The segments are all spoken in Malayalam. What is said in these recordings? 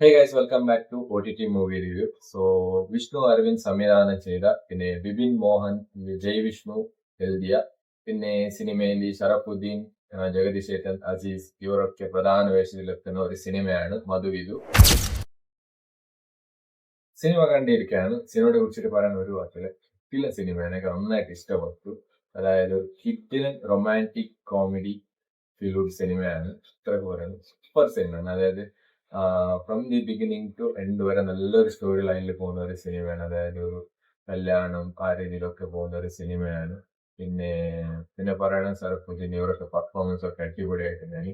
Hey guys, welcome back to OTT Movie Review. So, Vishnu Aravind സംവിധാനം ചെയ്ത പിന്നെ ബിപിൻ മോഹൻ, ജയ് വിഷ്ണു എഴുതിയ പിന്നെ സിനിമയിൽ ഷറഫുദ്ദീൻ, ജഗദീഷ് ചേട്ടൻ, അസീസ് ഇവരൊക്കെ പ്രധാന വേഷത്തിലെത്തുന്ന ഒരു സിനിമയാണ് മധുവിധു. സിനിമ കണ്ടിരിക്കുകയാണ്. സിനിമയെ കുറിച്ചിട്ട് പറയാൻ ഒരു വാക്കില് കിട്ടില്ല സിനിമ എനിക്ക് നന്നായിട്ട് ഇഷ്ടപ്പെട്ടു. അതായത് കിഡിലൻ റൊമാൻറ്റിക് കോമഡി ഫീൽ സിനിമയാണ്. ഇത്രയൊക്കെ പറയുന്നത് സൂപ്പർ സിനിമയാണ്. അതായത് from the beginning to end വരെ നല്ലൊരു സ്റ്റോറി ലൈനിൽ പോകുന്ന ഒരു സിനിമയാണ്. അതായത് ഒരു കല്യാണം ആ രീതിയിലൊക്കെ പോകുന്ന ഒരു സിനിമയാണ്. പിന്നെ പിന്നെ പറയണ ഷറഫുദ്ദീൻ ഇവരൊക്കെ പെർഫോമൻസ് ഒക്കെ അടിപൊളിയായിട്ടുണ്ടായി.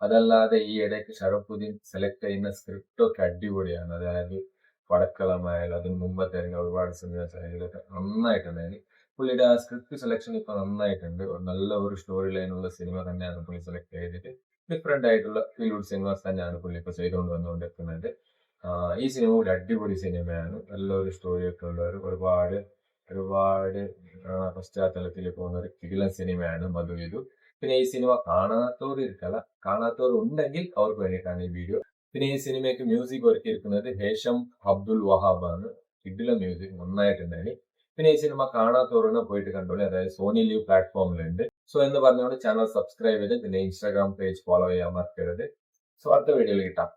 അതല്ലാതെ ഈ ഇടയ്ക്ക് ഷറഫുദ്ദീൻ സെലക്ട് ചെയ്യുന്ന സ്ക്രിപ്റ്റ് ഒക്കെ അടിപൊളിയാണ്. അതായത് പടക്കളമായാലും അതിന് മുമ്പത്തെ ഒരുപാട് സിനിമ ഇതൊക്കെ നന്നായിട്ടുണ്ടായി. പുള്ളിയുടെ ആ സ്ക്രിപ്റ്റ് സെലക്ഷൻ ഇപ്പൊ നന്നായിട്ടുണ്ട്. നല്ല ഒരു സ്റ്റോറി ലൈനുള്ള സിനിമ തന്നെയാണ് പുള്ളി സെലക്ട് ചെയ്തിട്ട് ഡിഫറെന്റ് ആയിട്ടുള്ള ഫീൽ സിനിമാസ് തന്നെയാണ് പുള്ളി ഇപ്പൊ ചെയ്തുകൊണ്ട് വന്നുകൊണ്ടിരിക്കുന്നത്. ഈ സിനിമ ഒരു അടിപൊളി സിനിമയാണ്. നല്ലൊരു സ്റ്റോറി ഒക്കെ ഉള്ള ഒരുപാട് ഒരുപാട് പശ്ചാത്തലത്തിൽ പോകുന്ന ഒരു കിടിലൻ സിനിമയാണ് മധുവിധു. പിന്നെ ഈ സിനിമ കാണാത്തവർ ഇരിക്കല, കാണാത്തവർ ഉണ്ടെങ്കിൽ അവർക്ക് വേണ്ടിയിട്ടാണ് ഈ വീഡിയോ. പിന്നെ ഈ സിനിമയ്ക്ക് മ്യൂസിക് ഒരുക്കിയിരിക്കുന്നത് ഹേഷം അബ്ദുൽ വഹാബ് ആണ്. കിടിലൻ മ്യൂസിക് നന്നായിട്ടുണ്ടായി. പിന്നെ ഈ സിനിമ കാണാത്തവരൊന്ന് പോയിട്ട് കണ്ടോളി. അതായത് സോണി ലീവ് പ്ലാറ്റ്ഫോമിലുണ്ട്. സോ എന്ന് പറഞ്ഞുകൊണ്ട് ചാനൽ സബ്സ്ക്രൈബ് ചെയ്ത് പിന്നെ ഇൻസ്റ്റാഗ്രാം പേജ് ഫോളോ ചെയ്യാൻ മറക്കരുത്. സോ അടുത്ത വീഡിയോയിൽ കിട്ടാം.